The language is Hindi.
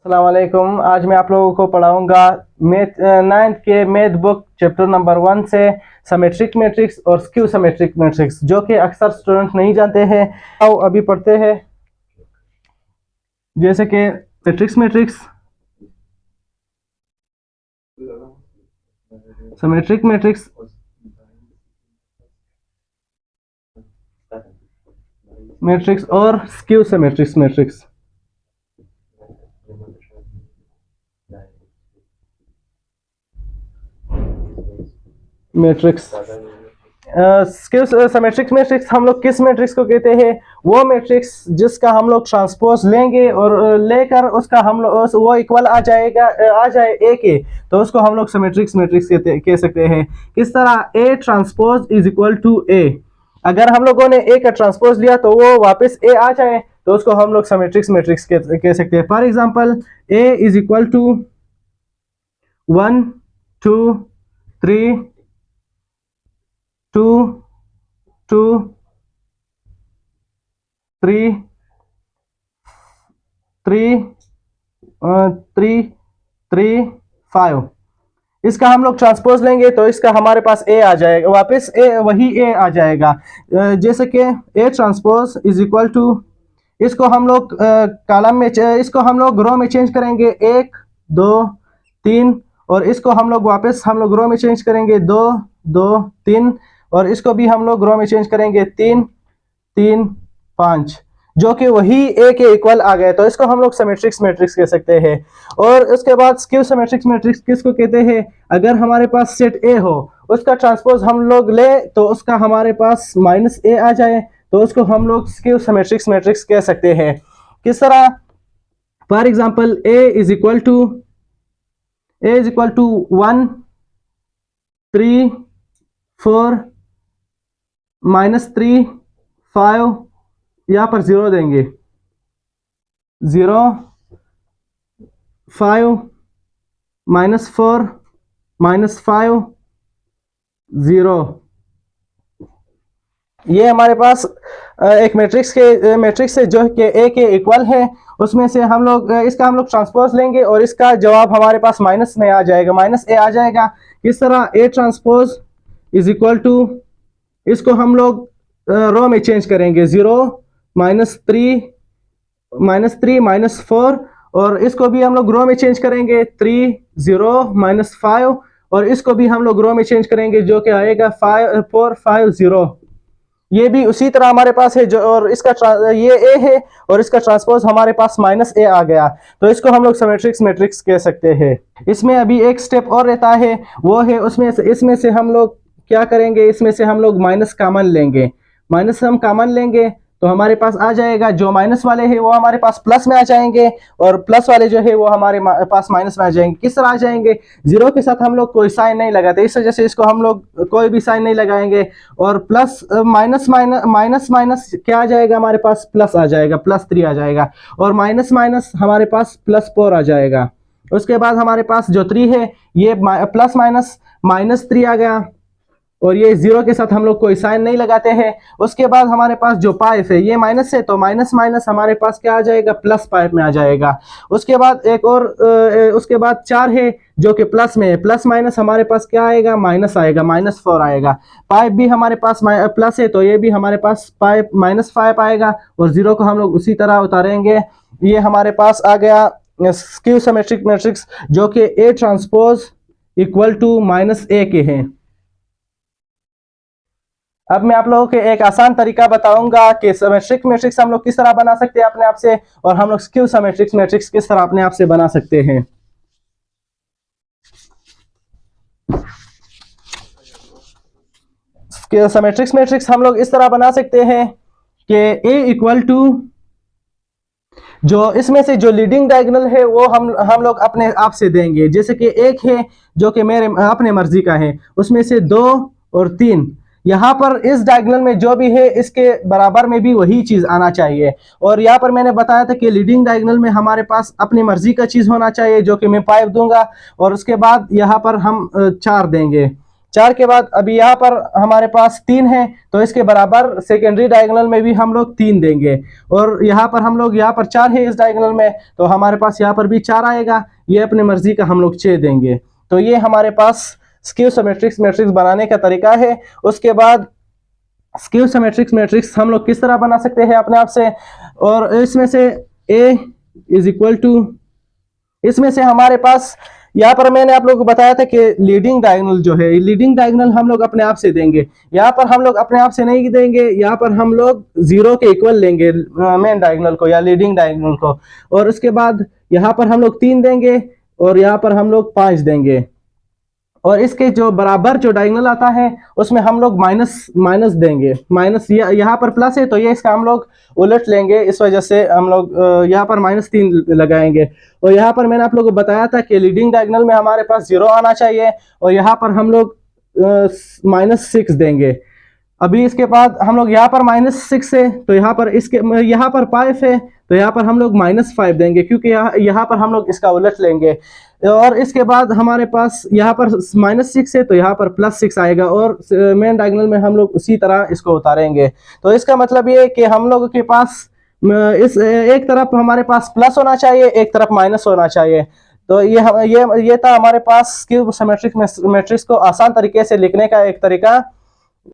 अस्सलाम वालेकुम। आज मैं आप लोगों को पढ़ाऊंगा मैथ 9th के मैथ बुक चैप्टर नंबर 1 से सिमेट्रिक मैट्रिक्स और स्क्यू सिमेट्रिक मैट्रिक्स, जो कि अक्सर स्टूडेंट नहीं जानते हैं। आओ अभी पढ़ते हैं। जैसे कि matrix matrix, symmetric matrix, matrix और skew symmetric matrix. Matrix skew symmetric matrix हम लोग किस मैट्रिक्स को कहते हैं? वो मैट्रिक्स जिसका हम लोग ट्रांसपोज लेंगे और लेकर उसका हम लोग वो इक्वल आ जाए ए के, तो उसको हम लोग सिमेट्रिक्स मैट्रिक्स कह सकते हैं। किस तरह? A transpose is equal to A. अगर हम लोगों ने ए का ट्रांसपोज लिया तो वो वापस ए आ जाए, तो उसको हम लोग सिमेट्रिक्स मैट्रिक्स कह सकते हैं। For example, A is equal to 1 2 3 2 2 3 3 3 3 5। इसका हम लोग ट्रांसपोज लेंगे तो इसका हमारे पास ए आ जाएगा, वापस ए वही ए आ जाएगा। जैसे कि A transpose is equal to, इसको हम लोग कॉलम में, इसको हम लोग रो में चेंज करेंगे 1 2 3, और इसको हम लोग वापस रो में चेंज करेंगे 2 2 3, और इसको भी हम लोग रो में चेंज करेंगे 3 3 5, जो कि वही ए के इक्वल आ गए, तो इसको हम लोग सिमेट्रिक्स मैट्रिक्स कह सकते हैं। और उसके बाद स्क्यू सिमेट्रिक्स मैट्रिक्स किसको कहते हैं? अगर हमारे पास सेट ए हो, उसका ट्रांसपोज हम लोग ले तो उसका हमारे पास माइनस ए आ जाए, तो उसको हम लोग स्क्यू सिमेट्रिक्स मैट्रिक्स कह सकते हैं। किस तरह? For example, A is equal to 1 3 4 -3 5, यहाँ पर 0 देंगे, 0 5 -4 -5 0। ये हमारे पास एक मैट्रिक्स है जो कि ए के इक्वल है। उसमें से हम लोग इसका हम लोग ट्रांसपोज लेंगे और इसका जवाब हमारे पास माइनस में आ जाएगा, माइनस ए आ जाएगा। किस तरह? A transpose is equal to, इसको हम लोग रो में चेंज करेंगे 0 -3 -4, और इसको भी हम लोग रो में चेंज करेंगे 3 0 -5, और इसको भी हम लोग रो में चेंज करेंगे जो कि आएगा 4 5 0। ये भी उसी तरह हमारे पास है, जो और इसका ये ए है और इसका ट्रांसपोज हमारे पास माइनस ए आ गया, तो इसको हम लोग सिमेट्रिक्स मैट्रिक्स कह सकते हैं। इसमें अभी एक स्टेप और रहता है, वो है इसमें से हम लोग क्या करेंगे? इसमें से हम लोग माइनस कॉमन लेंगे, माइनस हम कॉमन लेंगे तो हमारे पास आ जाएगा, जो माइनस वाले हैं वो हमारे पास प्लस में आ जाएंगे, और प्लस वाले जो है वो हमारे पास माइनस में आ जाएंगे। किस तरह आ जाएंगे? 0 के साथ हम लोग कोई साइन नहीं लगाते, इस वजह से इसको हम लोग कोई भी साइन नहीं लगाएंगे, और प्लस माइनस क्या आ जाएगा? हमारे पास प्लस आ जाएगा, +3 आ जाएगा, और माइनस माइनस हमारे पास +4 आ जाएगा। उसके बाद हमारे पास जो 3 है, ये प्लस माइनस -3 आ गया, और ये 0 के साथ हम लोग कोई साइन नहीं लगाते हैं। उसके बाद हमारे पास जो 5 है, ये माइनस है, तो माइनस माइनस हमारे पास क्या आ जाएगा? +5 में आ जाएगा। उसके बाद एक और उसके बाद 4 है जो कि प्लस में है, प्लस माइनस हमारे पास क्या आएगा? माइनस आएगा, -4 आएगा। 5 भी हमारे पास प्लस है, तो ये भी हमारे पास -5 आएगा, और 0 को हम लोग उसी तरह उतारेंगे। ये हमारे पास आ गया स्क्यू सिमेट्रिक मैट्रिक्स, जो कि A transpose equal to -a के हैं। अब मैं आप लोगों को एक आसान तरीका बताऊंगा कि सिमेट्रिक मैट्रिक्स हम लोग किस तरह बना सकते हैं अपने आप से, और हम लोग स्क्यू सिमेट्रिक मैट्रिक्स किस तरह अपने आप से बना सकते हैं। सिमेट्रिक मैट्रिक्स हम लोग इस तरह बना सकते हैं कि ए इक्वल टू, जो इसमें से जो लीडिंग डायगोनल है वो हम लोग अपने आप से देंगे। जैसे कि एक है जो कि मेरे अपने मर्जी का है, उसमें से 2 और 3, यहाँ पर इस डायगोनल में जो भी है इसके बराबर में भी वही चीज आना चाहिए। और यहाँ पर मैंने बताया था कि लीडिंग डायगोनल में हमारे पास अपनी मर्जी का चीज होना चाहिए, जो कि मैं 5 दूंगा, और उसके बाद यहाँ पर हम 4 देंगे। 4 के बाद अभी यहाँ पर हमारे पास 3 है, तो इसके बराबर सेकेंडरी डायगोनल में भी हम लोग 3 देंगे। और यहाँ पर हम लोग, यहाँ पर 4 है इस डायगोनल में, तो हमारे पास यहाँ पर भी 4 आएगा। ये अपनी मर्जी का हम लोग 6 देंगे। तो ये हमारे पास स्क्यू सिमेट्रिक्स मैट्रिक्स बनाने का तरीका है। उसके बाद स्क्यू सिमेट्रिक्स मैट्रिक्स हम लोग किस तरह बना सकते हैं अपने आप से, और इसमें से A इज इक्वल टू, इसमें से हमारे पास यहाँ पर मैंने आप लोगों को बताया था कि लीडिंग डायगोनल जो है, लीडिंग डायगोनल हम लोग अपने आप से देंगे। यहाँ पर हम लोग अपने आप से नहीं देंगे, यहाँ पर हम लोग 0 के इक्वल लेंगे मेन डायगोनल को या लीडिंग डायगोनल को। और उसके बाद यहाँ पर हम लोग 3 देंगे और यहाँ पर हम लोग 5 देंगे। और इसके जो बराबर जो डायगोनल आता है उसमें हम लोग माइनस देंगे। माइनस यहाँ पर प्लस है तो ये इसका हम लोग उलट लेंगे, इस वजह से हम लोग यहाँ पर -3 लगाएंगे। और यहाँ पर मैंने आप लोगों को बताया था कि लीडिंग डायगोनल में हमारे पास 0 आना चाहिए, और यहाँ पर हम लोग -6 देंगे। अभी इसके बाद हम लोग यहाँ पर -6 है तो यहाँ पर यहाँ पर 5 है तो यहाँ पर हम लोग -5 देंगे, क्योंकि यहाँ पर हम लोग इसका उलट लेंगे। और इसके बाद हमारे पास यहाँ पर -6 है तो यहाँ पर +6 आएगा, और मेन डायगोनल में हम लोग उसी तरह इसको उतारेंगे। तो इसका मतलब ये है कि हम लोगों के पास इस एक तरफ हमारे पास प्लस होना चाहिए, एक तरफ माइनस होना चाहिए। तो ये था हमारे पास स्क्यू सिमेट्रिक मैट्रिक्स को आसान तरीके से लिखने का एक तरीका।